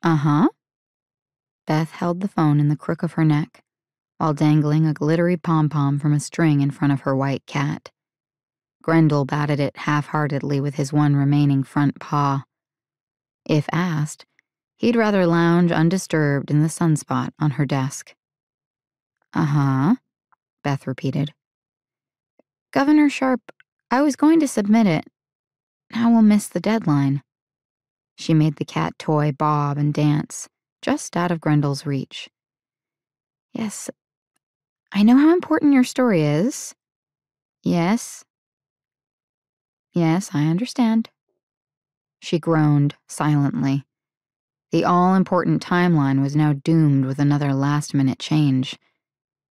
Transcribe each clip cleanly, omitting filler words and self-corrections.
Uh-huh. Beth held the phone in the crook of her neck while dangling a glittery pom-pom from a string in front of her white cat. Grendel batted it half-heartedly with his one remaining front paw. If asked, he'd rather lounge undisturbed in the sunspot on her desk. Uh-huh, Beth repeated. Governor Sharp, I was going to submit it. Now we'll miss the deadline. She made the cat toy bob and dance, just out of Grendel's reach. Yes, I know how important your story is. Yes. Yes, I understand. She groaned silently. The all-important timeline was now doomed with another last-minute change.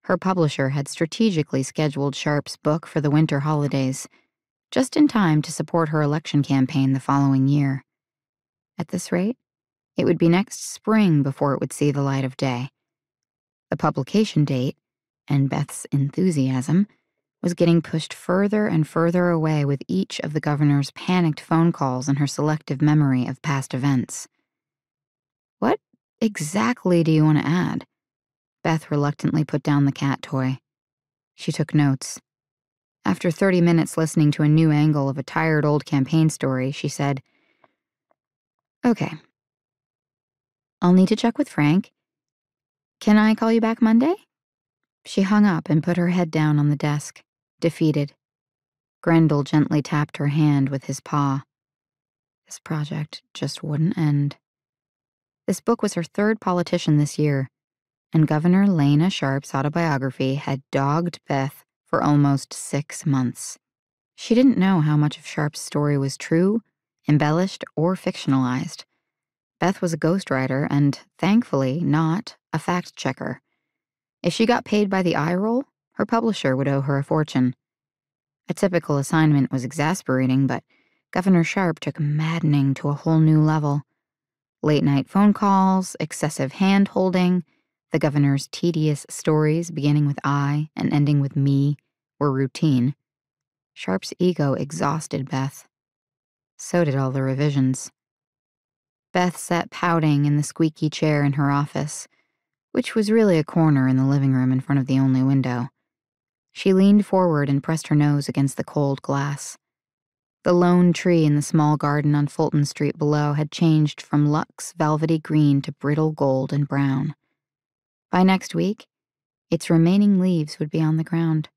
Her publisher had strategically scheduled Sharp's book for the winter holidays, just in time to support her election campaign the following year. At this rate, it would be next spring before it would see the light of day. The publication date, and Beth's enthusiasm, was getting pushed further and further away with each of the governor's panicked phone calls and her selective memory of past events. What exactly do you want to add? Beth reluctantly put down the cat toy. She took notes. After 30 minutes listening to a new angle of a tired old campaign story, she said, Okay. I'll need to check with Frank. Can I call you back Monday? She hung up and put her head down on the desk, defeated. Grendel gently tapped her hand with his paw. This project just wouldn't end. This book was her third politician this year, and Governor Lena Sharp's autobiography had dogged Beth for almost 6 months. She didn't know how much of Sharp's story was true, embellished, or fictionalized. Beth was a ghostwriter and, thankfully, not a fact-checker. If she got paid by the eye roll, her publisher would owe her a fortune. A typical assignment was exasperating, but Governor Sharp took maddening to a whole new level. Late-night phone calls, excessive hand-holding, the governor's tedious stories beginning with I and ending with me were routine. Sharp's ego exhausted Beth. So did all the revisions. Beth sat pouting in the squeaky chair in her office, which was really a corner in the living room in front of the only window. She leaned forward and pressed her nose against the cold glass. The lone tree in the small garden on Fulton Street below had changed from luxe velvety green to brittle gold and brown. By next week, its remaining leaves would be on the ground.